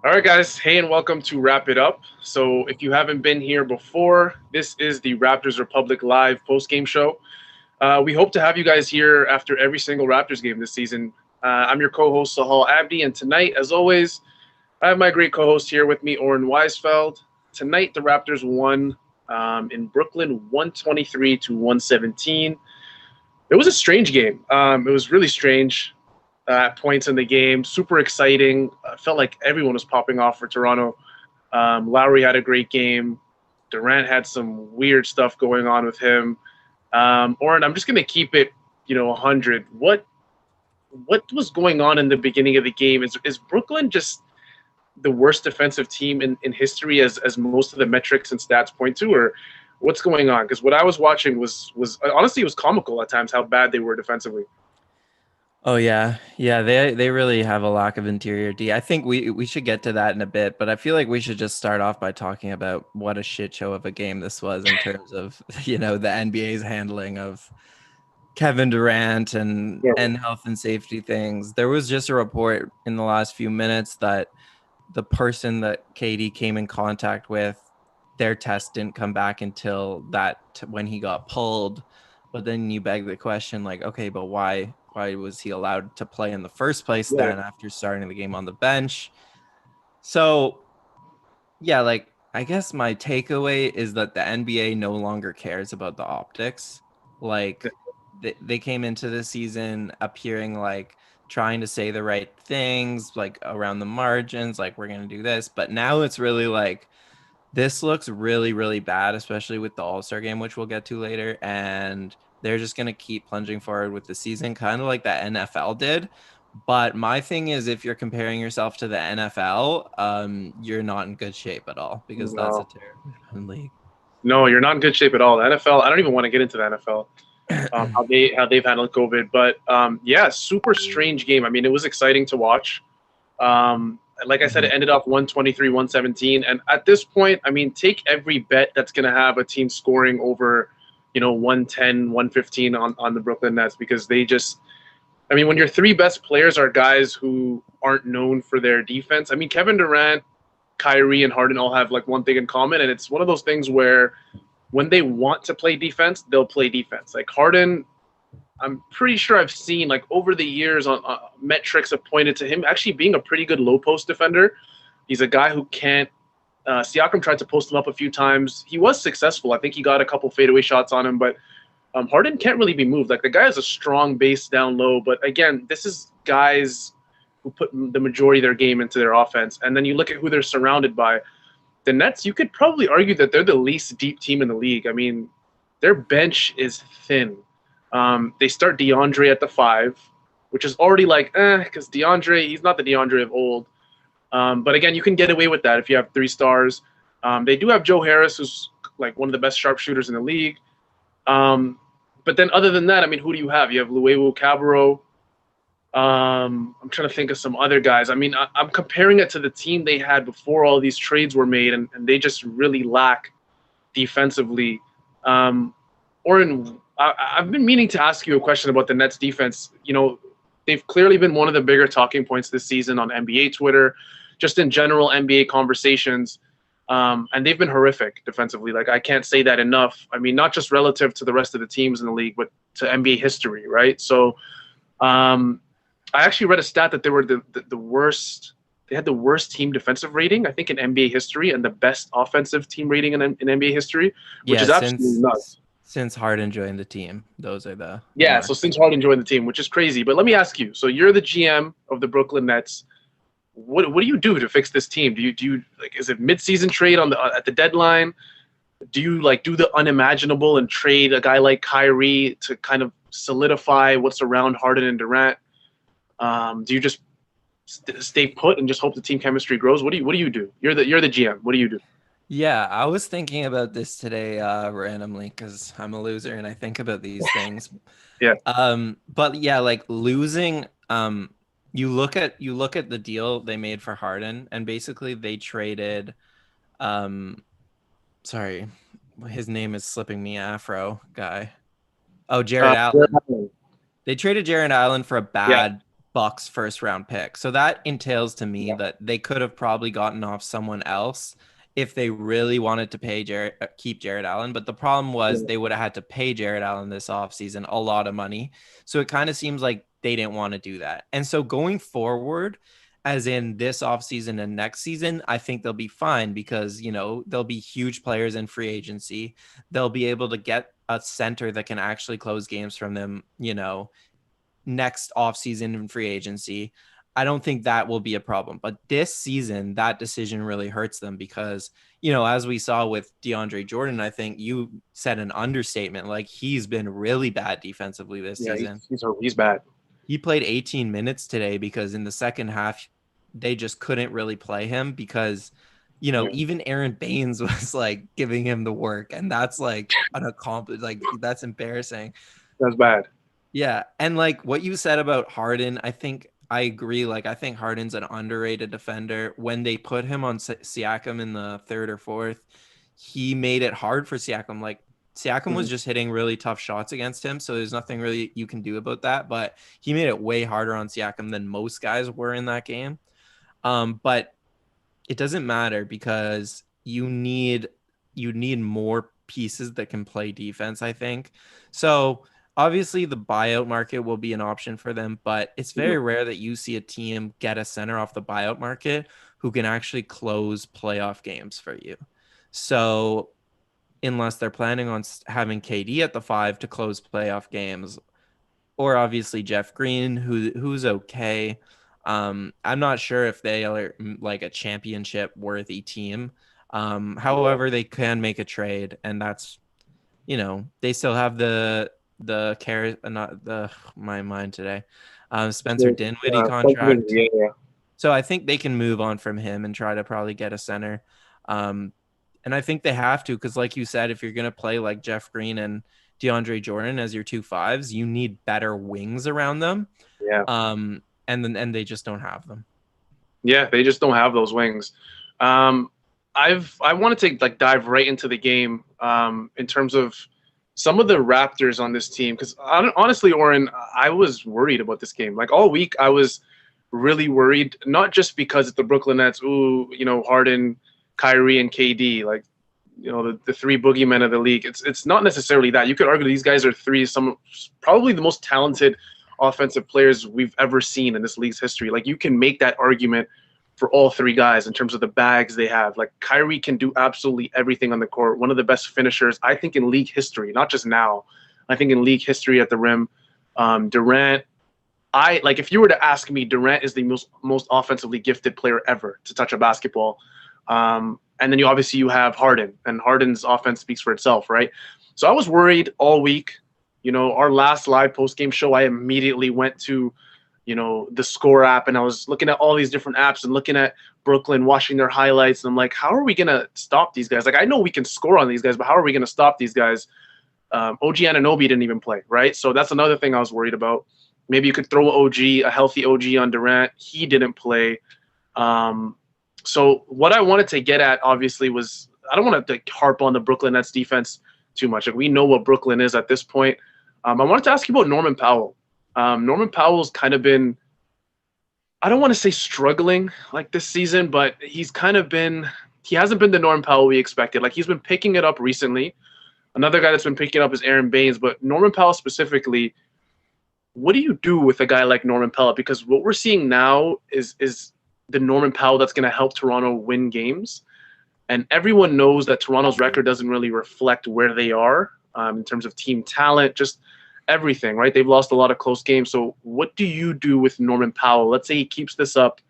All right, guys. Hey, and welcome to Wrap It Up. So, if you haven't been here before, this is the Raptors Republic Live post-game show. We hope to have you guys here after every single Raptors game this season. I'm your co-host Sahal Abdi, and tonight, as always, I have my great co-host here with me, Oren Weisfeld. Tonight, the Raptors won in Brooklyn, 123 to 117. It was a strange game. It was really strange at points in the game. Super exciting. Felt like everyone was popping off for Toronto. Lowry had a great game. Durant had some weird stuff going on with him. Oren, I'm just gonna keep it, 100. What was going on in the beginning of the game? Is Brooklyn just the worst defensive team in history, as most of the metrics and stats point to, or what's going on? Because what I was watching was honestly, it was comical at times how bad they were defensively. Oh yeah. They really have a lack of interior D. I think we should get to that in a bit, but I feel like we should just start off by talking about what a shit show of a game this was in terms of the NBA's handling of Kevin Durant and Yeah. health and safety things. There was just a report in the last few minutes that the person that KD came in contact with, their test didn't come back until when he got pulled. But then you beg the question, like, okay, but why was he allowed to play in the first place then after starting the game on the bench? So yeah, like, I guess my takeaway is that the NBA no longer cares about the optics. Like, they came into the season appearing like trying to say the right things, like around the margins, like we're going to do this. But now it's really like, this looks really, really bad, especially with the All-Star game, which we'll get to later. And they're just going to keep plunging forward with the season, kind of like the NFL did. But my thing is, if you're comparing yourself to the NFL, you're not in good shape at all, because that's a No, terrible league. no, you're not in good shape at all. The NFL. I don't even want to get into the NFL. How they've handled COVID, but yeah, super strange game. I mean, it was exciting to watch. Like I said, it ended off 123, 117, and at this point, I mean, take every bet that's going to have a team scoring over, 110, 115 on the Brooklyn Nets, because they just. I mean, when your three best players are guys who aren't known for their defense. I mean, Kevin Durant, Kyrie, and Harden all have like one thing in common, and it's one of those things where when they want to play defense, they'll play defense. Like Harden, I'm pretty sure I've seen like over the years on metrics have pointed to him actually being a pretty good low post defender. He's a guy who can't. Siakam tried to post him up a few times. He was successful. I think he got a couple fadeaway shots on him, but Harden can't really be moved. Like the guy has a strong base down low, but again, this is guys who put the majority of their game into their offense. And then you look at who they're surrounded by. The Nets, you could probably argue that they're the least deep team in the league. I mean, their bench is thin. They start DeAndre at the 5, which is already like, because DeAndre, he's not the DeAndre of old. But again, you can get away with that if you have 3 stars. They do have Joe Harris, who's like one of the best sharpshooters in the league. But then other than that, I mean, who do you have? You have Luewu Cabarro. I'm trying to think of some other guys. I mean, I'm comparing it to the team they had before all these trades were made, and they just really lack defensively. Oren, I've been meaning to ask you a question about the Nets defense. They've clearly been one of the bigger talking points this season on NBA Twitter, just in general NBA conversations. And they've been horrific defensively. Like, I can't say that enough. I mean, not just relative to the rest of the teams in the league, but to NBA history, right? So I actually read a stat that they were the worst. They had the worst team defensive rating, I think, in NBA history, and the best offensive team rating in NBA history, which Yeah, is absolutely nuts. since Harden joined the team, those are the Yeah, so marks. since Harden joined the team, which is crazy. But let me ask you. So you're the GM of the Brooklyn Nets. What do you do to fix this team? Do you like, is it mid-season trade at the deadline? Do you like do the unimaginable and trade a guy like Kyrie to kind of solidify what's around Harden and Durant? Do you just stay put and just hope the team chemistry grows? What do you do? You're the GM. What do you do? Yeah, I was thinking about this today randomly because I'm a loser and I think about these things. Yeah. But yeah, like losing, you look at the deal they made for Harden, and basically they traded, um sorry, his name is slipping me, Afro guy. Oh, Jared Jared Allen. Allen. They traded Jared Allen for a Yeah. bad Bucks first round pick. So that entails to me that they could have probably gotten off someone else if they really wanted to keep Jared Allen. But the problem was they would have had to pay Jared Allen this offseason a lot of money. So it kind of seems like they didn't want to do that. And so going forward, as in this offseason and next season, I think they'll be fine because, there'll be huge players in free agency. They'll be able to get a center that can actually close games from them, next offseason in free agency. I don't think that will be a problem. But this season, that decision really hurts them because, as we saw with DeAndre Jordan, I think you said an understatement. Like, he's been really bad defensively this season. He's bad. He played 18 minutes today because in the second half, they just couldn't really play him because, even Aaron Baines was like giving him the work. And that's like an accomplishment. Like, that's embarrassing. That's bad. Yeah. And like what you said about Harden, I think I agree. Like, I think Harden's an underrated defender. When they put him on Siakam in the third or fourth, he made it hard for Siakam. Like, Siakam was just hitting really tough shots against him. So there's nothing really you can do about that. But he made it way harder on Siakam than most guys were in that game. But it doesn't matter because you need more pieces that can play defense, I think. So obviously, the buyout market will be an option for them, but it's very rare that you see a team get a center off the buyout market who can actually close playoff games for you. So unless they're planning on having KD at the 5 to close playoff games, or obviously Jeff Green, who's okay. I'm not sure if they are like a championship worthy team. However, they can make a trade, and that's, they still have my mind today. Spencer Dinwiddie contract. Yeah. So I think they can move on from him and try to probably get a center. And I think they have to, because like you said, if you're going to play like Jeff Green and DeAndre Jordan as your 2 5s, you need better wings around them. Yeah. And they just don't have them. Yeah, they just don't have those wings. I want to dive right into the game in terms of some of the Raptors on this team, because honestly, Oren, I was worried about this game. Like, all week, I was really worried, not just because it's the Brooklyn Nets, Harden, Kyrie, and KD, like, the 3 boogeymen of the league. It's not necessarily that. You could argue these guys are probably the most talented offensive players we've ever seen in this league's history. Like, you can make that argument for all 3 guys in terms of the bags they have. Like, Kyrie can do absolutely everything on the court. One of the best finishers, I think, in league history, not just now. I think in league history at the rim. Durant, if you were to ask me, Durant is the most offensively gifted player ever to touch a basketball. And then you have Harden, and Harden's offense speaks for itself, right? So I was worried all week. Our last live post-game show, I immediately went to the Score app, and I was looking at all these different apps and looking at Brooklyn, watching their highlights. And I'm like, how are we going to stop these guys? Like, I know we can score on these guys, but how are we going to stop these guys? OG Anunoby didn't even play, right? So that's another thing I was worried about. Maybe you could throw a healthy OG on Durant. He didn't play. So what I wanted to get at, obviously, was I don't want to harp on the Brooklyn Nets defense too much. Like, we know what Brooklyn is at this point. I wanted to ask you about Norman Powell. Norman Powell's kind of been, I don't want to say struggling like this season, but he hasn't been the Norman Powell we expected. Like, he's been picking it up recently. Another guy that's been picking it up is Aaron Baines, but Norman Powell specifically, what do you do with a guy like Norman Powell? Because what we're seeing now is the Norman Powell that's going to help Toronto win games. And everyone knows that Toronto's record doesn't really reflect where they are in terms of team talent, just everything, right? They've lost a lot of close games. So what do you do with Norman Powell? Let's say he keeps this up.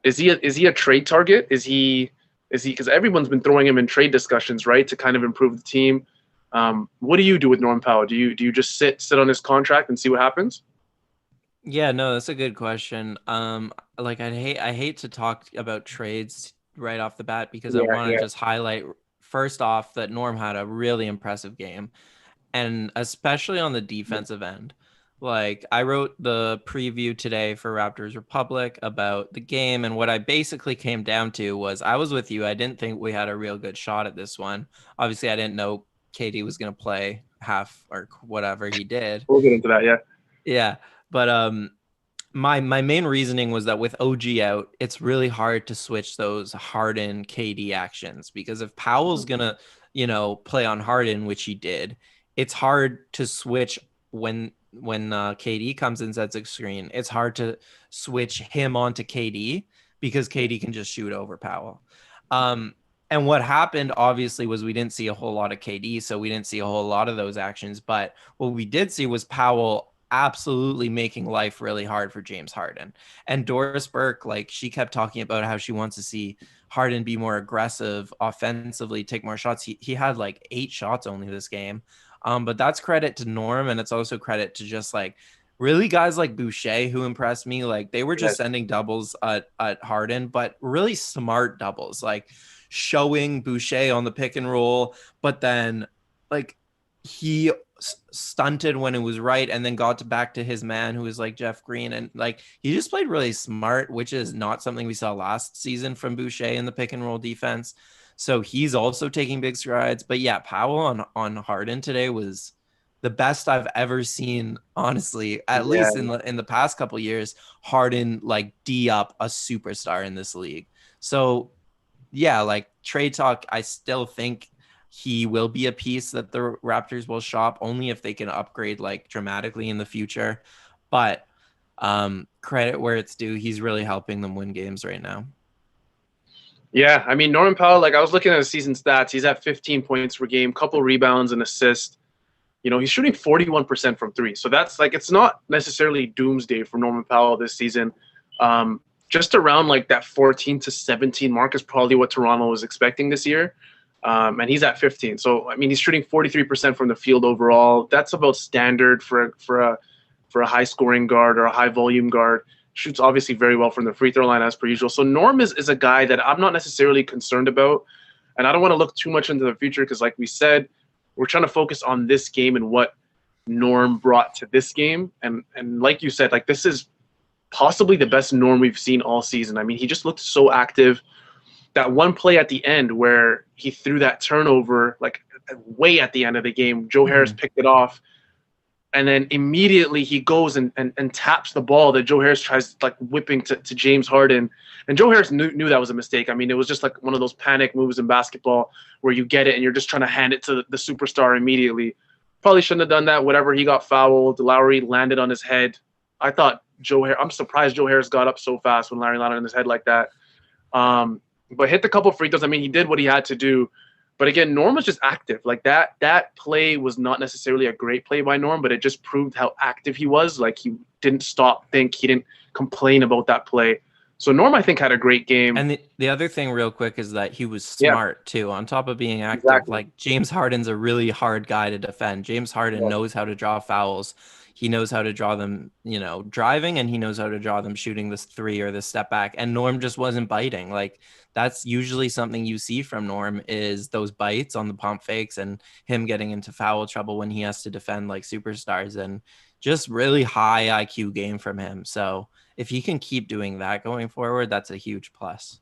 Is he a trade target? Is he because everyone's been throwing him in trade discussions, right, to kind of improve the team. What do you do with Norman Powell? Do you just sit on his contract and see what happens? Yeah, no, that's a good question. Like, I hate to talk about trades right off the bat because I want to just highlight first off that Norm had a really impressive game, and especially on the defensive end. Like, I wrote the preview today for Raptors Republic about the game, and what I basically came down to was I was with you. I didn't think we had a real good shot at this one. Obviously, I didn't know KD was going to play half or whatever he did. We'll get into that, yeah. Yeah, but My main reasoning was that with OG out, it's really hard to switch those Harden KD actions, because if Powell's gonna, play on Harden, which he did, it's hard to switch when KD comes and sets a screen. It's hard to switch him onto KD because KD can just shoot over Powell. And what happened, obviously, was we didn't see a whole lot of KD, so we didn't see a whole lot of those actions. But what we did see was Powell absolutely making life really hard for James Harden. And Doris Burke, like, she kept talking about how she wants to see Harden be more aggressive offensively, take more shots. He had like 8 shots only this game. But that's credit to Norm, and it's also credit to just like really guys like Boucher who impressed me. Like, they were just sending doubles at Harden, but really smart doubles, like showing Boucher on the pick and roll, but then like he stunted when it was right and then got back to his man who was like Jeff Green, and like he just played really smart, which is not something we saw last season from Boucher in the pick and roll defense. So he's also taking big strides. But yeah, Powell on Harden today was the best I've ever seen, honestly, at least in the past couple of years. Harden like D up a superstar in this league. So yeah, like trade talk, I still think he will be a piece that the Raptors will shop only if they can upgrade like dramatically in the future. But credit where it's due, he's really helping them win games right now. Yeah, I mean, Norman Powell, like I was looking at his season stats, he's at 15 points per game, couple rebounds and assists. He's shooting 41% from 3. So that's like, it's not necessarily doomsday for Norman Powell this season. Just around like that 14 to 17 mark is probably what Toronto was expecting this year. And he's at 15. So, I mean, he's shooting 43% from the field overall. That's about standard for a high scoring guard or a high volume guard. Shoots obviously very well from the free throw line as per usual. So Norm is a guy that I'm not necessarily concerned about. And I don't want to look too much into the future because, like we said, we're trying to focus on this game and what Norm brought to this game. And like you said, like this is possibly the best Norm we've seen all season. I mean, he just looked so active. That one play at the end where he threw that turnover, like way at the end of the game, Joe Harris picked it off. And then immediately he goes and taps the ball that Joe Harris tries like whipping to James Harden. And Joe Harris knew that was a mistake. I mean, it was just like one of those panic moves in basketball where you get it and you're just trying to hand it to the superstar immediately. Probably shouldn't have done that. Whatever, he got fouled. Lowry landed on his head. I thought I'm surprised Joe Harris got up so fast when Larry landed on his head like that. But hit the couple free throws. I mean, he did what he had to do. But again, Norm was just active. Like that play was not necessarily a great play by Norm, but it just proved how active he was. Like he didn't think, he didn't complain about that play. So Norm, I think, had a great game. And the other thing real quick is that he was smart too, on top of being active. Exactly. Like James Harden's a really hard guy to defend. James Harden knows how to draw fouls. He knows how to draw them, driving, and he knows how to draw them shooting this 3 or the step back. And Norm just wasn't biting. Like that's usually something you see from Norm, is those bites on the pump fakes and him getting into foul trouble when he has to defend like superstars, and just really high IQ game from him. So if he can keep doing that going forward, that's a huge plus.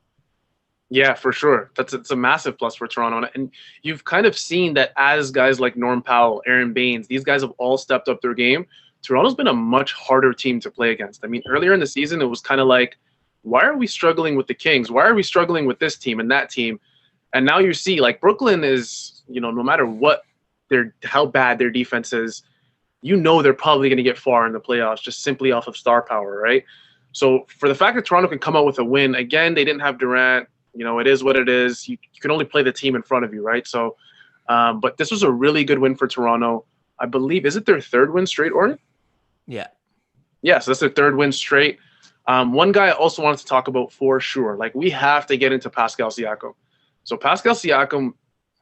Yeah, for sure. It's a massive plus for Toronto. And you've kind of seen that as guys like Norm Powell, Aaron Baines, these guys have all stepped up their game. Toronto's been a much harder team to play against. I mean, earlier in the season, it was kind of like, why are we struggling with the Kings? Why are we struggling with this team and that team? And now you see, like, Brooklyn is, no matter what how bad their defense is, they're probably going to get far in the playoffs just simply off of star power, right? So for the fact that Toronto can come out with a win, again, they didn't have Durant. It is what it is. You can only play the team in front of you, right? So, but this was a really good win for Toronto. I believe, is it their 3rd win straight, Orton? Yeah. Yeah, so that's their 3rd win straight. One guy I also wanted to talk about for sure. Like, we have to get into Pascal Ciaco. So Pascal Ciaco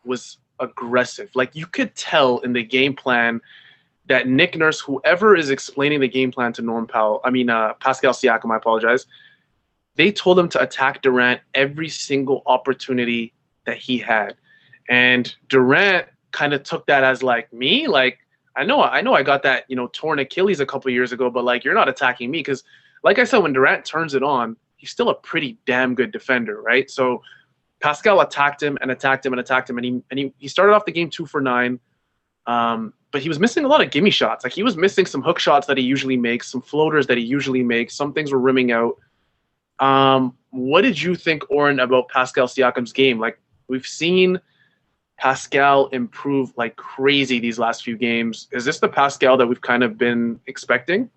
was aggressive. Like, you could tell in the game plan that Nick Nurse, whoever is explaining the game plan to Pascal Ciaco, I apologize, they told him to attack Durant every single opportunity that he had. And Durant kind of took that as like, me? Like, I know I got that, torn Achilles a couple of years ago, but like, you're not attacking me. Because like I said, when Durant turns it on, he's still a pretty damn good defender, right? So Pascal attacked him and attacked him and attacked him. And he started off the game 2 for 9. but he was missing a lot of gimme shots. Like he was missing some hook shots that he usually makes, some floaters that he usually makes. Some things were rimming out. What did you think, Oren, about Pascal Siakam's game? Like we've seen Pascal improve like crazy these last few games. Is this the Pascal that we've kind of been expecting?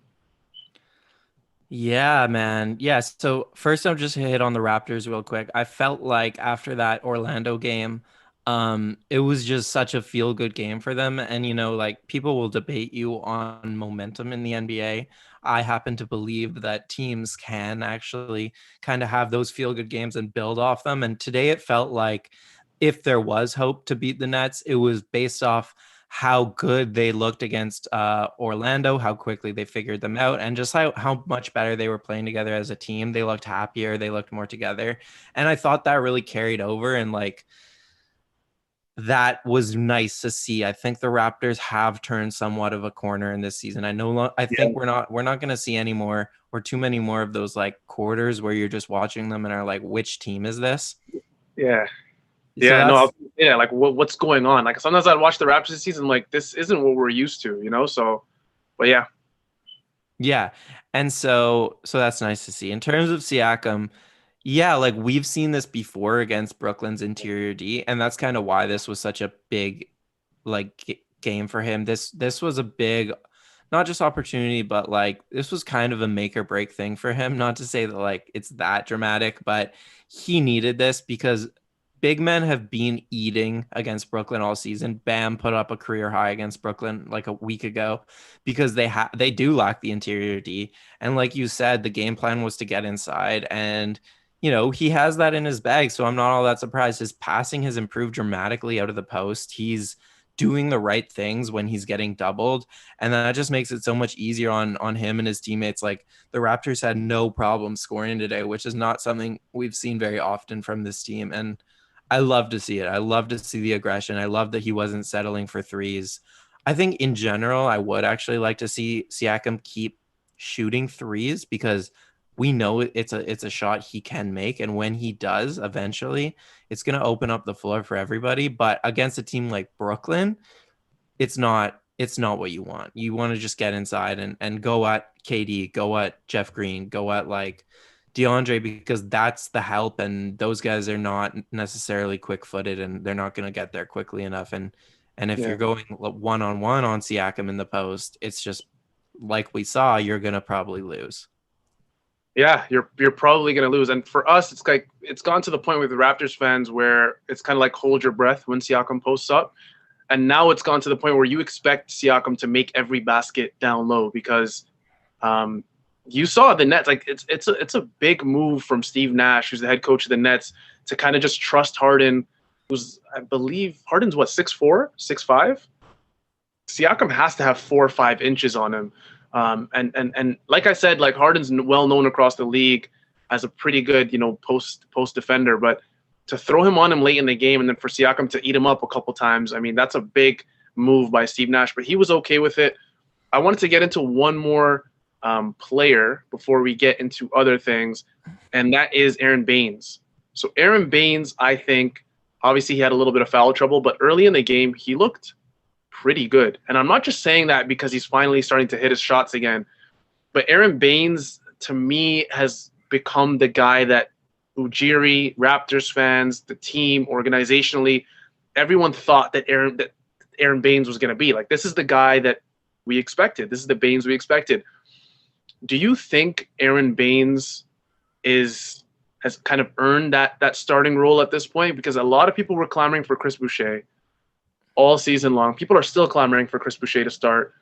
Yeah, man. Yeah. So first, I'm just hit on the Raptors real quick. I felt like after that Orlando game, it was just such a feel good game for them. And like people will debate you on momentum in the NBA. I happen to believe that teams can actually kind of have those feel good games and build off them. And today it felt like if there was hope to beat the Nets, it was based off how good they looked against Orlando, how quickly they figured them out, and just how much better they were playing together as a team. They looked happier, they looked more together. And I thought that really carried over, and like that was nice to see. I think the Raptors have turned somewhat of a corner in this season. I think we're not going to see any more or too many more of those like quarters where you're just watching them and are like, which team is this? Yeah. So Yeah, no, yeah, like what's going on? Like sometimes I'd watch the Raptors this season, like this isn't what we're used to, So, but yeah, yeah. And so that's nice to see. In terms of Siakam, yeah, like we've seen this before against Brooklyn's interior D, and that's kind of why this was such a big game for him. This was a big not just opportunity, but like this was kind of a make or break thing for him. Not to say that like it's that dramatic, but he needed this because big men have been eating against Brooklyn all season. Bam put up a career high against Brooklyn like a week ago because they do lack the interior D. And like you said, the game plan was to get inside, and he has that in his bag. So I'm not all that surprised. His passing has improved dramatically out of the post. He's doing the right things when he's getting doubled, and that just makes it so much easier on him and his teammates. Like the Raptors had no problem scoring today, which is not something we've seen very often from this team, and I love to see it. I love to see the aggression. I love that he wasn't settling for threes. I think in general, I would actually like to see Siakam keep shooting threes because we know it's a shot he can make, and when he does eventually, it's going to open up the floor for everybody. But against a team like Brooklyn, it's not what you want. You want to just get inside and go at KD, go at Jeff Green, go at like DeAndre, because that's the help, and those guys are not necessarily quick-footed and they're not going to get there quickly enough. And if you're going one-on-one on Siakam in the post, it's just like we saw, you're going to probably lose. Yeah, you're probably gonna lose. And for us, it's like it's gone to the point with the Raptors fans where it's kind of like hold your breath when Siakam posts up. And now it's gone to the point where you expect Siakam to make every basket down low because you saw the Nets. Like it's a big move from Steve Nash, who's the head coach of the Nets, to kind of just trust Harden, who's I believe Harden's what 6'4", 6'5". Siakam has to have 4 or 5 inches on him. And like I said, like Harden's well known across the league as a pretty good, post defender, but to throw him on him late in the game and then for Siakam to eat him up a couple times, I mean, that's a big move by Steve Nash, but he was okay with it. I wanted to get into one more player before we get into other things, and that is Aaron Baines. So Aaron Baines, I think, obviously he had a little bit of foul trouble, but early in the game, he looked pretty good. And I'm not just saying that because he's finally starting to hit his shots again, but Aaron Baines, to me, has become the guy that Ujiri, Raptors fans, the team, organizationally, everyone thought that Aaron Baines was going to be. Like, this is the guy that we expected. This is the Baines we expected. Do you think Aaron Baines has kind of earned that starting role at this point? Because a lot of people were clamoring for Chris Boucher all season long. People are still clamoring for Chris Boucher to start.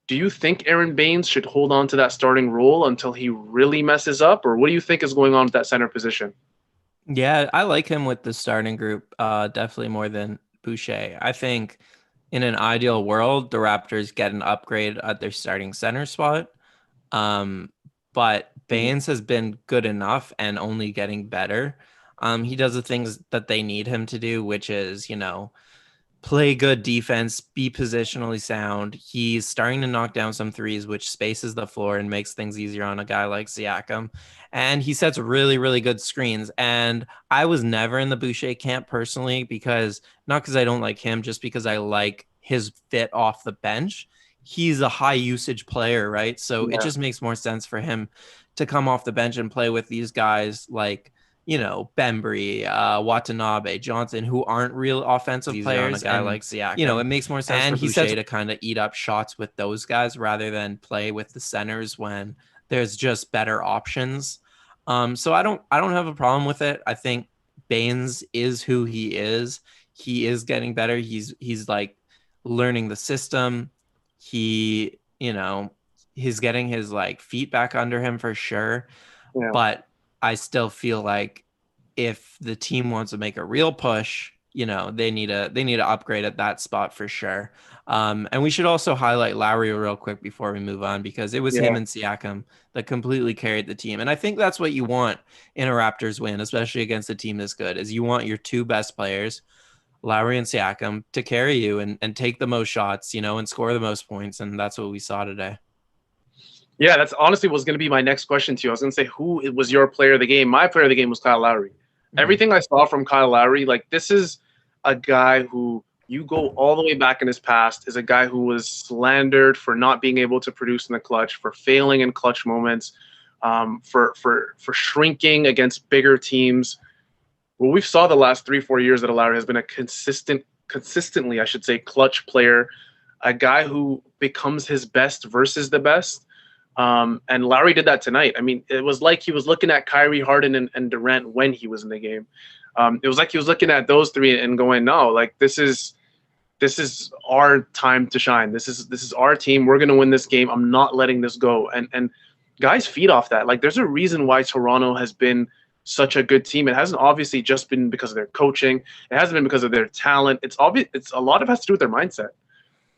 Do you think Aaron Baines should hold on to that starting role until he really messes up? Or what do you think is going on with that center position? Yeah, I like him with the starting group, definitely more than Boucher. I think in an ideal world, the Raptors get an upgrade at their starting center spot. But Baines has been good enough and only getting better. He does the things that they need him to do, which is, play good defense, be positionally sound. He's starting to knock down some threes, which spaces the floor and makes things easier on a guy like Siakam. And he sets really, really good screens. And I was never in the Boucher camp personally, because not because I don't like him, just because I like his fit off the bench, he's a high usage player, right? So it just makes more sense for him to come off the bench and play with these guys like, Bembry, Watanabe, Johnson, who aren't real offensive players. On a guy and, like Siakam. It makes more sense for Boucher to kind of eat up shots with those guys rather than play with the centers when there's just better options. So I don't have a problem with it. I think Baines is who he is. He is getting better. He's like learning the system. He, he's getting his like feet back under him for sure. Yeah. But I still feel like if the team wants to make a real push, they need to upgrade at that spot for sure. And we should also highlight Lowry real quick before we move on, because it was him and Siakam that completely carried the team. And I think that's what you want in a Raptors win, especially against a team this good, is you want your two best players, Lowry and Siakam, to carry you and take the most shots, and score the most points. And that's what we saw today. Yeah, that's honestly was going to be my next question to you. I was going to say, who was your player of the game? My player of the game was Kyle Lowry. Mm-hmm. Everything I saw from Kyle Lowry, like, this is a guy who, you go all the way back in his past, is a guy who was slandered for not being able to produce in the clutch, for failing in clutch moments, for shrinking against bigger teams. Well, we've saw the last 3-4 years that Lowry has been a consistently, I should say, clutch player, a guy who becomes his best versus the best. And Lowry did that tonight. I mean, it was like he was looking at Kyrie, Harden, and Durant when he was in the game. It was like he was looking at those three and going, no, like, this is our time to shine. This is our team. We're gonna win this game. I'm not letting this go. And guys feed off that. Like, there's a reason why Toronto has been such a good team. It hasn't obviously just been because of their coaching. It hasn't been because of their talent. It's obvious. It's a lot of it has to do with their mindset.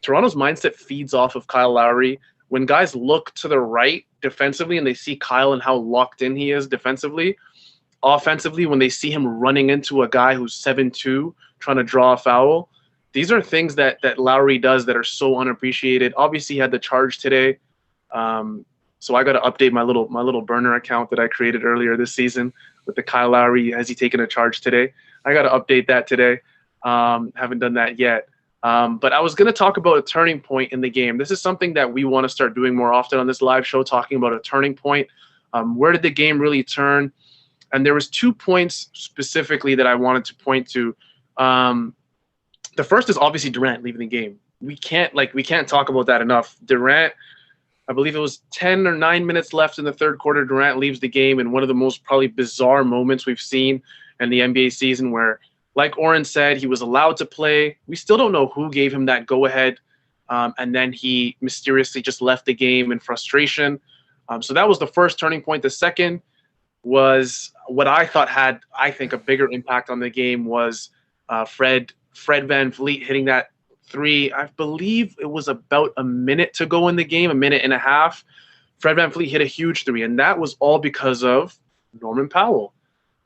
Toronto's mindset feeds off of Kyle Lowry. When guys look to the right defensively and they see Kyle and how locked in he is defensively, offensively, when they see him running into a guy who's 7'2", trying to draw a foul, these are things that Lowry does that are so unappreciated. Obviously, he had the charge today. So I got to update my little burner account that I created earlier this season with the Kyle Lowry. Has he taken a charge today? I got to update that today. Haven't done that yet. But I was going to talk about a turning point in the game. This is something that we want to start doing more often on this live show, talking about a turning point. Where did the game really turn? And there was 2 points specifically that I wanted to point to. The first is obviously Durant leaving the game. We can't talk about that enough. Durant, I believe it was 10 or 9 minutes left in the third quarter. Durant leaves the game in one of the most probably bizarre moments we've seen in the NBA season, where, like Oren said, he was allowed to play. We still don't know who gave him that go-ahead. And then he mysteriously just left the game in frustration. So that was the first turning point. The second was what I thought had, I think, a bigger impact on the game was Fred VanVleet hitting that three. I believe it was about a minute to go in the game, a minute and a half. Fred VanVleet hit a huge three, and that was all because of Norman Powell.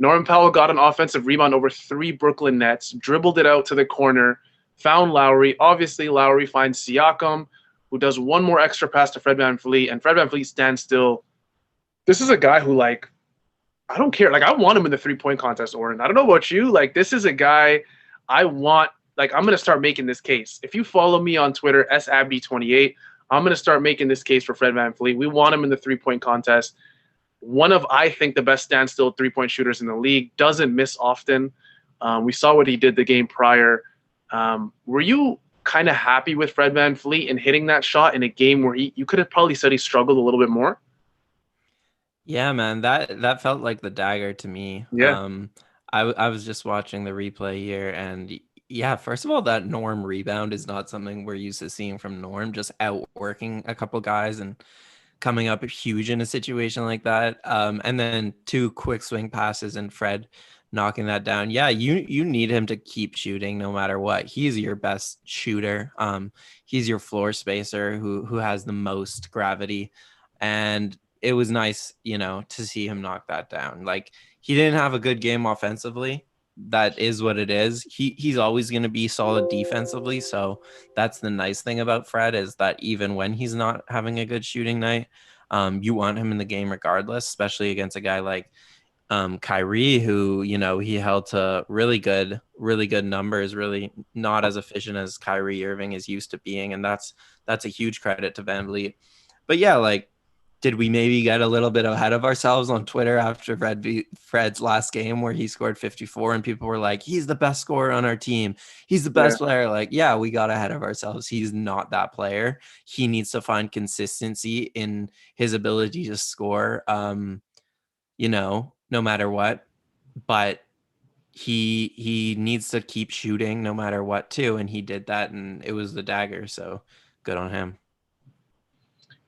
Norman Powell got an offensive rebound over 3 Brooklyn Nets, dribbled it out to the corner, found Lowry. Obviously, Lowry finds Siakam, who does one more extra pass to Fred VanVleet, and Fred VanVleet stands still. This is a guy who, like, I don't care. Like, I want him in the three-point contest, Oren. I don't know about you. Like, this is a guy I want. Like, I'm going to start making this case. If you follow me on Twitter, SAbdi28, I'm going to start making this case for Fred VanVleet. We want him in the three-point contest. One of, I think, the best standstill three-point shooters in the league. Doesn't miss often. We saw what he did the game prior. Were you kind of happy with Fred VanVleet in hitting that shot in a game where you could have probably said he struggled a little bit more? Yeah, man, that felt like the dagger to me. Yeah. I was just watching the replay here, and yeah, first of all, that Norm rebound is not something we're used to seeing from Norm, just outworking a couple guys and coming up huge in a situation like that. And then 2 quick swing passes and Fred knocking that down. Yeah, you need him to keep shooting no matter what. He's your best shooter. He's your floor spacer who has the most gravity. And it was nice, to see him knock that down. Like, he didn't have a good game offensively. That is what it is. He's always going to be solid defensively. So that's the nice thing about Fred, is that even when he's not having a good shooting night, you want him in the game regardless, especially against a guy like Kyrie, who, he held to really good numbers, really not as efficient as Kyrie Irving is used to being. And that's a huge credit to VanVleet. But yeah, like, did we maybe get a little bit ahead of ourselves on Twitter after Fred's last game where he scored 54 and people were like, he's the best scorer on our team. He's the best player. Like, yeah, we got ahead of ourselves. He's not that player. He needs to find consistency in his ability to score, no matter what. But he needs to keep shooting no matter what too. And he did that, and it was the dagger. So good on him.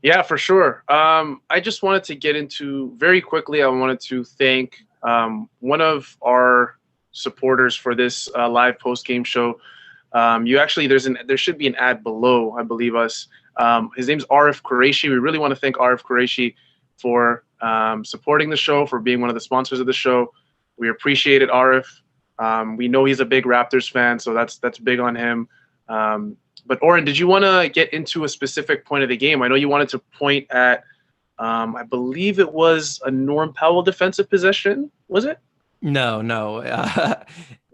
Yeah, for sure. I just wanted to get into very quickly. I wanted to thank one of our supporters for this live post game show. There should be an ad below, I believe us. His name's Arif Qureshi. We really want to thank Arif Qureshi for supporting the show, for being one of the sponsors of the show. We appreciate it, Arif. We know he's a big Raptors fan, so that's big on him. But Oren, did you want to get into a specific point of the game? I know you wanted to point at, I believe it was a Norm Powell defensive possession. Was it? No.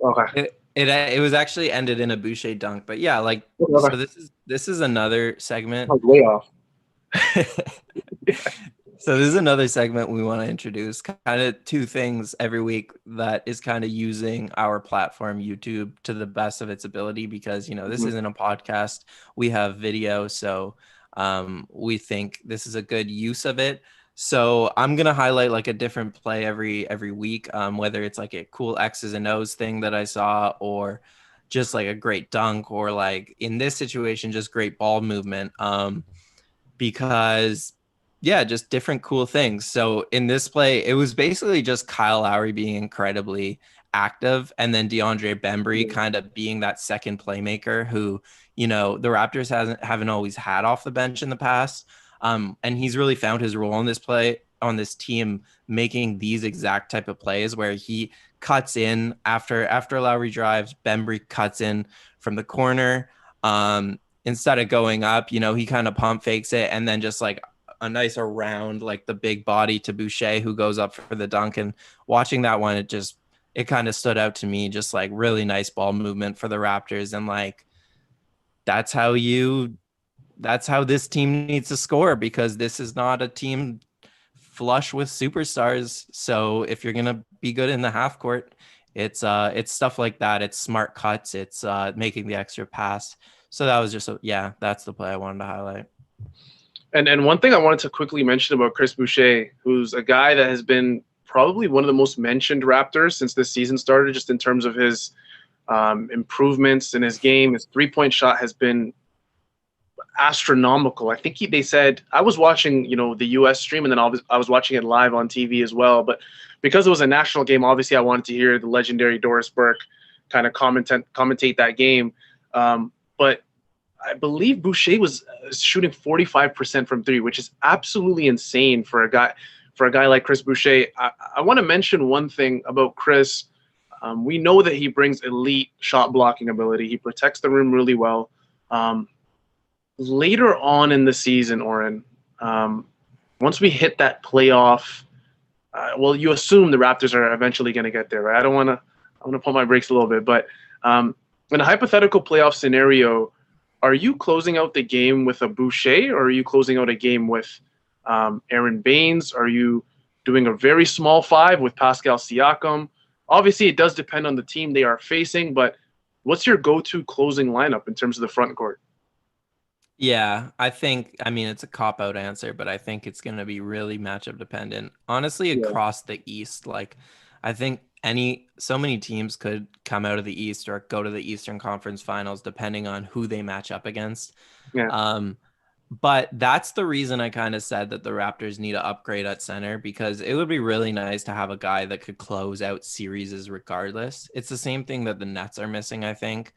Okay. It was actually ended in a Boucher dunk, but yeah, like, so this is another segment. Way off. So this is another segment we want to introduce, kind of two things every week that is kind of using our platform, YouTube, to the best of its ability, because, this isn't a podcast. We have video. So we think this is a good use of it. So I'm going to highlight like a different play every week, whether it's like a cool X's and O's thing that I saw, or just like a great dunk, or like in this situation, just great ball movement. Because yeah, just different cool things. So in this play, it was basically just Kyle Lowry being incredibly active, and then DeAndre Bembry kind of being that second playmaker who, the Raptors haven't always had off the bench in the past. And he's really found his role in this play on this team, making these exact type of plays where he cuts in after Lowry drives, Bembry cuts in from the corner. Instead of going up, he kind of pump fakes it, and then just like a nice around, like the big body to Boucher, who goes up for the dunk. And watching that one, it kind of stood out to me, just like really nice ball movement for the Raptors. And like, that's how this team needs to score, because this is not a team flush with superstars. So if you're going to be good in the half court, it's stuff like that. It's smart cuts. It's making the extra pass. So that was that's the play I wanted to highlight. And one thing I wanted to quickly mention about Chris Boucher, who's a guy that has been probably one of the most mentioned Raptors since this season started, just in terms of his improvements in his game. His three-point shot has been astronomical. I think they said, I was watching, the U.S. stream, and then I was watching it live on TV as well. But because it was a national game, obviously I wanted to hear the legendary Doris Burke kind of commentate that game. But I believe Boucher was shooting 45% from three, which is absolutely insane for a guy like Chris Boucher. I want to mention one thing about Chris. We know that he brings elite shot blocking ability. He protects the rim really well. Later on in the season, Oren, once we hit that playoff, you assume the Raptors are eventually going to get there, right? I want to pump my brakes a little bit, but in a hypothetical playoff scenario, are you closing out the game with a Boucher, or are you closing out a game with Aaron Baines? Are you doing a very small five with Pascal Ciaco? Obviously, it does depend on the team they are facing, but what's your go-to closing lineup in terms of the front court? Yeah, it's a cop-out answer, but I think it's going to be really matchup dependent. Honestly, across the East, like, I think so many teams could come out of the East or go to the Eastern Conference Finals depending on who they match up against. Yeah. But that's the reason I kind of said that the Raptors need to upgrade at center, because it would be really nice to have a guy that could close out series regardless. It's the same thing that the Nets are missing, I think.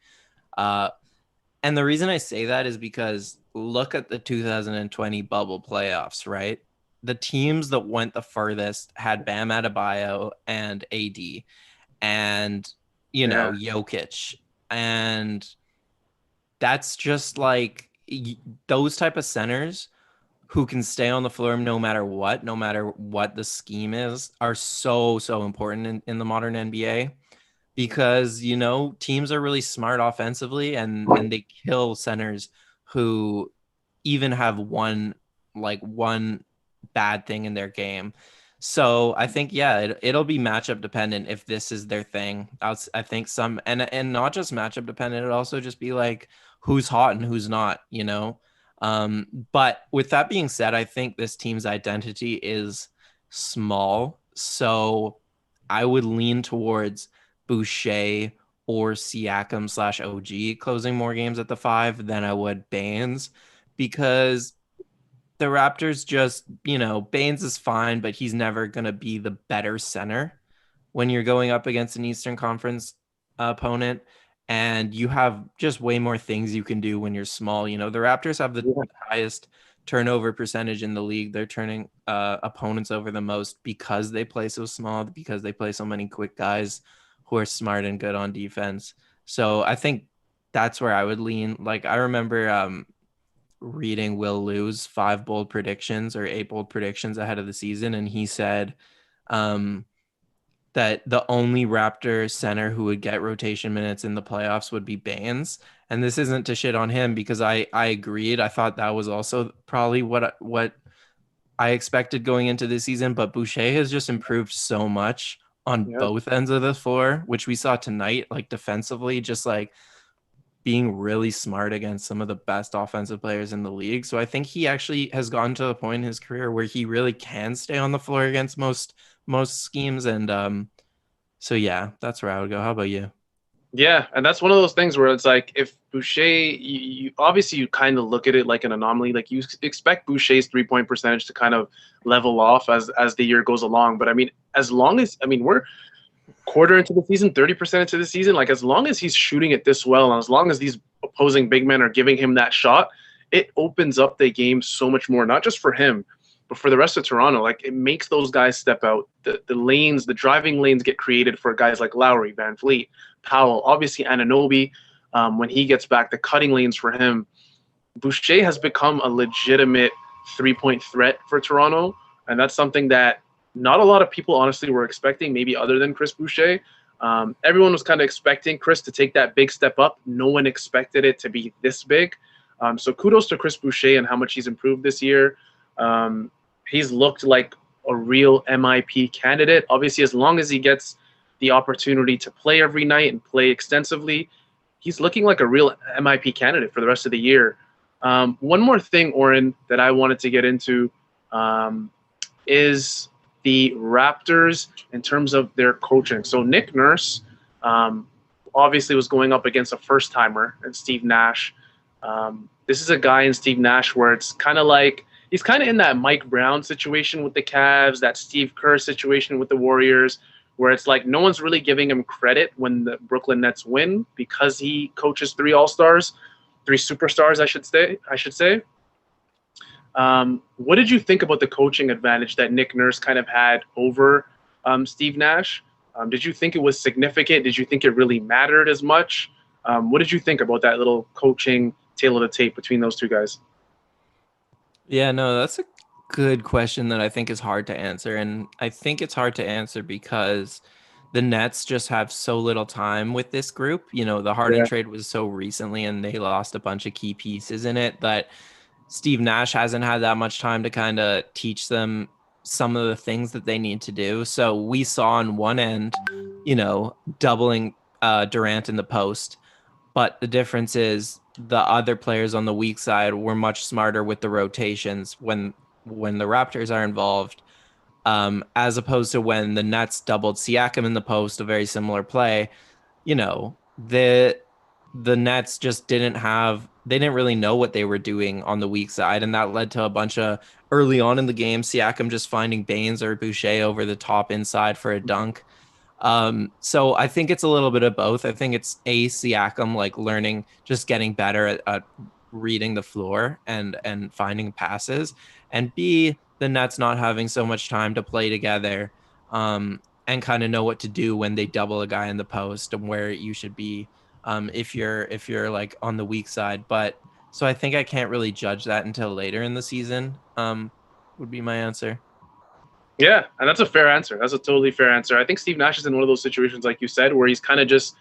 And the reason I say that is because look at the 2020 bubble playoffs, right? The teams that went the furthest had Bam Adebayo and AD and, Jokic. And that's just like those type of centers who can stay on the floor no matter what the scheme is, are so important in the modern NBA, because teams are really smart offensively, and they kill centers who even have one bad thing in their game. So I think, yeah, it'll be matchup dependent if this is their thing. I think some, and not just matchup dependent, it'll also just be like who's hot and who's not, but with that being said, I think this team's identity is small, so I would lean towards Boucher or Siakam / OG closing more games at the 5 than I would Baines, because the Raptors just, Baines is fine, but he's never going to be the better center when you're going up against an Eastern Conference opponent. And you have just way more things you can do when you're small. The Raptors have the highest turnover percentage in the league. They're turning opponents over the most because they play so small, because they play so many quick guys who are smart and good on defense. So I think that's where I would lean. Like, I remember reading Will Lew's 5 bold predictions or 8 bold predictions ahead of the season, and he said that the only Raptor center who would get rotation minutes in the playoffs would be Baines. And this isn't to shit on him, because I agreed. I thought that was also probably what I expected going into this season, but Boucher has just improved so much on both ends of the floor, which we saw tonight, like defensively, just like being really smart against some of the best offensive players in the league. So I think he actually has gotten to a point in his career where he really can stay on the floor against most schemes. And so yeah, that's where I would go. How about you? Yeah, and that's one of those things where it's like, if Boucher, you obviously you kind of look at it like an anomaly. Like, you expect Boucher's 3-point percentage to kind of level off as the year goes along. But I mean, we're quarter into the season, 30% into the season. Like, as long as he's shooting it this well, and as long as these opposing big men are giving him that shot, it opens up the game so much more, not just for him, but for the rest of Toronto. Like, it makes those guys step out. The lanes, the driving lanes get created for guys like Lowry, Van Vliet, Powell, obviously Anunoby. When he gets back, the cutting lanes for him. Boucher has become a legitimate 3-point threat for Toronto, and that's something that not a lot of people honestly were expecting, maybe other than Chris Boucher. Everyone was kind of expecting Chris to take that big step up. No one expected it to be this big. So kudos to Chris Boucher and how much he's improved this year. He's looked like a real MIP candidate. Obviously, as long as he gets the opportunity to play every night and play extensively, he's looking like a real MIP candidate for the rest of the year. One more thing, Oren, that I wanted to get into is the Raptors in terms of their coaching. So Nick Nurse obviously was going up against a first-timer in Steve Nash. This is a guy in Steve Nash where it's kind of like he's kind of in that Mike Brown situation with the Cavs, that Steve Kerr situation with the Warriors, where it's like no one's really giving him credit when the Brooklyn Nets win because he coaches 3 All-Stars, 3 superstars, I should say. What did you think about the coaching advantage that Nick Nurse kind of had over Steve Nash? Did you think it was significant? Did you think it really mattered as much? What did you think about that little coaching tail of the tape between those 2 guys? Yeah, no, that's a good question that I think is hard to answer. And I think it's hard to answer because the Nets just have so little time with this group. The Harden trade was so recently, and they lost a bunch of key pieces in it that Steve Nash hasn't had that much time to kind of teach them some of the things that they need to do. So we saw on one end, doubling Durant in the post. But the difference is the other players on the weak side were much smarter with the rotations when the Raptors are involved, as opposed to when the Nets doubled Siakam in the post, a very similar play. The Nets just they didn't really know what they were doing on the weak side, and that led to a bunch of early on in the game Siakam just finding Baines or Boucher over the top inside for a dunk. So I think it's a little bit of both. I think it's Siakam like learning, just getting better at reading the floor and finding passes, and B, the Nets not having so much time to play together, and kind of know what to do when they double a guy in the post and where you should be if you're like on the weak side. But So I think I can't really judge that until later in the season. Would be my answer. Yeah, and that's a fair answer. That's a totally fair answer. I think Steve Nash is in one of those situations, like you said, where he's kind of just.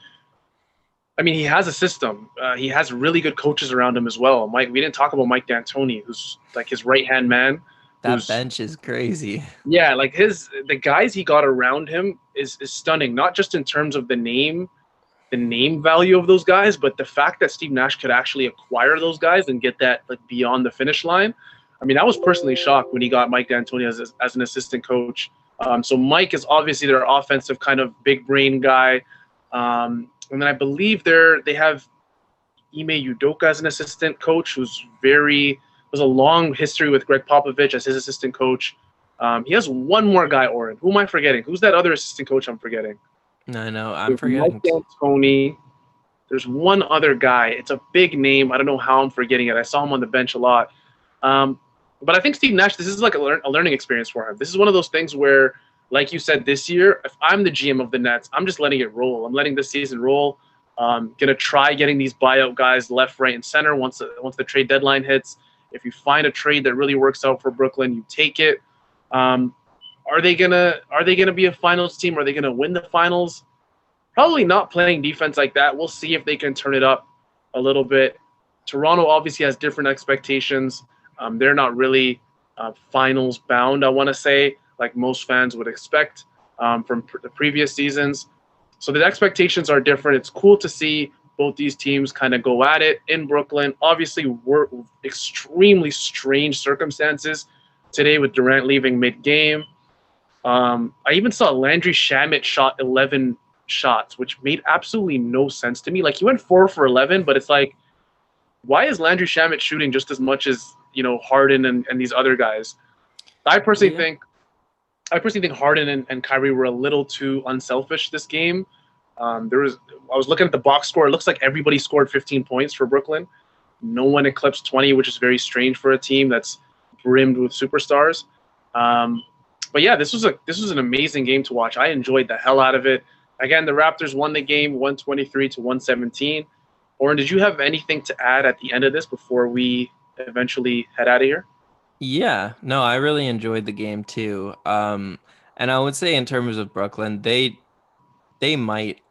I mean, he has a system. He has really good coaches around him as well. Mike, we didn't talk about Mike D'Antoni, who's like his right hand man. That bench is crazy. Yeah, like the guys he got around him is stunning. Not just in terms of the name value of those guys, but the fact that Steve Nash could actually acquire those guys and get that like beyond the finish line. I mean, I was personally shocked when he got Mike D'Antoni as an assistant coach. So Mike is obviously their offensive kind of big brain guy. And then I believe they have Ime Udoka as an assistant coach, who's has a long history with Greg Popovich as his assistant coach. He has one more guy, Oren. Who am I forgetting? Who's that other assistant coach I'm forgetting? No, I'm forgetting. Mike D'Antoni. There's one other guy. It's a big name. I don't know how I'm forgetting it. I saw him on the bench a lot. But I think Steve Nash, this is like a learning experience for him. This is one of those things where, like you said, this year, if I'm the GM of the Nets, I'm just letting it roll. I'm letting this season roll. Gonna try getting these buyout guys left, right, and center once the trade deadline hits. If you find a trade that really works out for Brooklyn, you take it. Are they gonna be a finals team? Are they gonna win the finals? Probably not playing defense like that. We'll see if they can turn it up a little bit. Toronto obviously has different expectations. They're not really finals bound, I want to say, like most fans would expect from the previous seasons. So the expectations are different. It's cool to see both these teams kind of go at it in Brooklyn. Obviously, we're extremely strange circumstances today with Durant leaving mid-game. I even saw Landry Shamet shot 11 shots, which made absolutely no sense to me. Like, he went 4 for 11, but it's like, why is Landry Shamet shooting just as much as, Harden and these other guys? I personally think Harden and Kyrie were a little too unselfish this game. I was looking at the box score. It looks like everybody scored 15 points for Brooklyn. No one eclipsed 20, which is very strange for a team that's brimmed with superstars. But yeah, this was an amazing game to watch. I enjoyed the hell out of it. Again, the Raptors won the game 123-117. Oren, did you have anything to add at the end of this before we eventually head out of here? Yeah, no, I really enjoyed the game too. And I would say in terms of Brooklyn, they might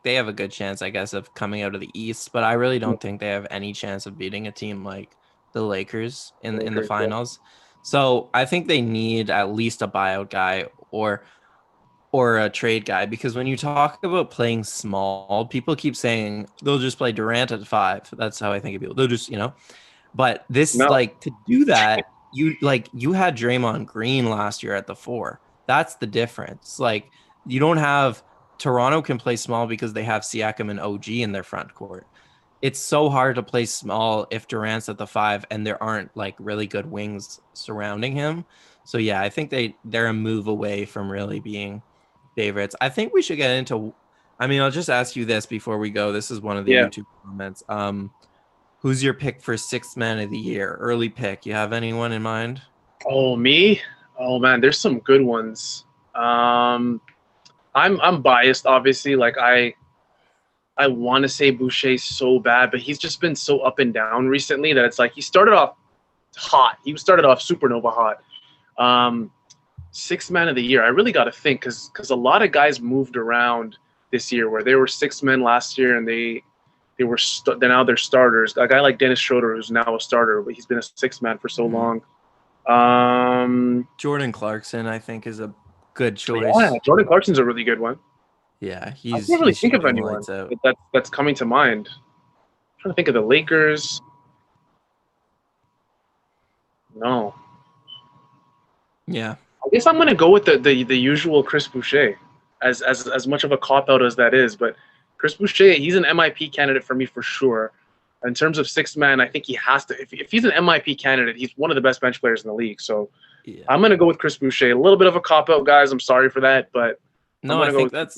they have a good chance, I guess, of coming out of the East, but I really don't think they have any chance of beating a team like the Lakers in the finals. So I think they need at least a buyout guy or a trade guy, because when you talk about playing small, people keep saying they'll just play Durant at 5. That's how I think of people. They'll just, but this to do that, you had Draymond Green last year at the 4. That's the difference. Like, you don't have Toronto can play small because they have Siakam and OG in their front court. It's so hard to play small if Durant's at the 5 and there aren't like really good wings surrounding him. So yeah, I think they're a move away from really being favorites. I think we should get into, I'll just ask you this before we go. This is one of the YouTube comments. Who's your pick for 6th man of the year? Early pick. You have anyone in mind? Oh, me? Oh man, there's some good ones. I'm biased, obviously. Like, I want to say Boucher so bad, but he's just been so up and down recently that it's like he started off hot. He started off supernova hot. 6th man of the year. I really got to think because a lot of guys moved around this year where they were 6 men last year and they were now they're starters. A guy like Dennis Schroeder, who's now a starter, but he's been a 6th man for so long. Jordan Clarkson, I think, is a good choice. Yeah, Jordan Clarkson's a really good one. Yeah, I can't really think of anyone that's coming to mind. I'm trying to think of the Lakers. No. Yeah. I guess I'm gonna go with the usual Chris Boucher, as much of a cop out as that is. But Chris Boucher, he's an MIP candidate for me for sure. In terms of 6th man, I think he has to. If he's an MIP candidate, he's one of the best bench players in the league. So yeah. I'm gonna go with Chris Boucher. A little bit of a cop out, guys. I'm sorry for that, but no, I think that's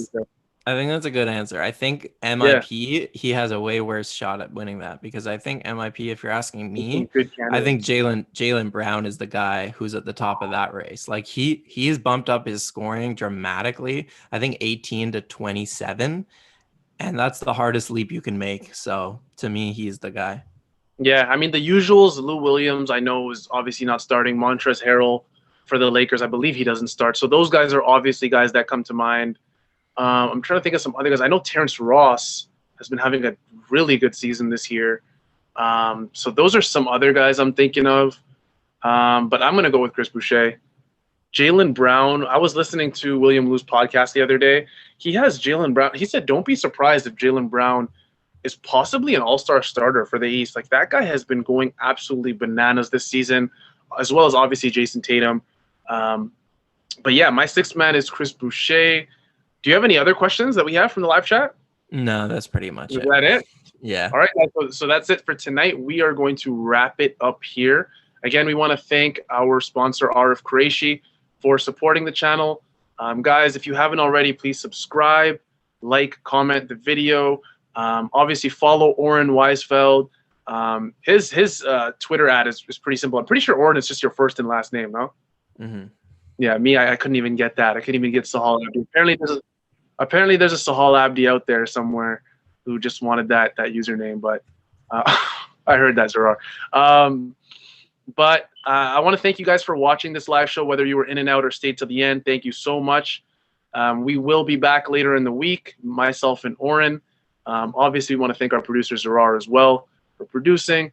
a good answer. I think MIP, he has a way worse shot at winning that, because I think MIP, if you're asking me, I think Jaylen Brown is the guy who's at the top of that race. Like, he's bumped up his scoring dramatically. I think 18 to 27, and that's the hardest leap you can make. So to me, he's the guy. Yeah, I mean the usuals. Lou Williams, I know, is obviously not starting. Montrezl Harrell for the Lakers, I believe he doesn't start. So those guys are obviously guys that come to mind. I'm trying to think of some other guys. I know Terrence Ross has been having a really good season this year. So those are some other guys I'm thinking of. But I'm gonna go with Chris Boucher. Jaylen Brown. I was listening to William Lou's podcast the other day. He has Jaylen Brown. He said, "Don't be surprised if Jaylen Brown is possibly an all-star starter for the East. Like that guy has been going absolutely bananas this season, as well as obviously Jason Tatum. Um, but yeah, my sixth man is Chris Boucher. Do you have any other questions that we have from the live chat? No, that's pretty much Is it. that it? Yeah. All right, guys, so that's it for tonight. We are going to wrap it up here. Again, we want to thank our sponsor, RF Qureshi, for supporting the channel. Guys, if you haven't already, please subscribe, like, comment the video. Obviously, follow Oren Weisfeld. His Twitter ad is pretty simple. I'm pretty sure Oren is just your first and last name, no? Mm-hmm. Yeah, me, I couldn't even get that. I couldn't even get Sahal Abdi. Apparently there's a Sahal Abdi out there somewhere who just wanted that username, but I heard that, Zerar. But I want to thank you guys for watching this live show, whether you were in and out or stayed to the end. Thank you so much. We will be back later in the week, myself and Oren. Obviously, we want to thank our producer, Zerar, as well, for producing.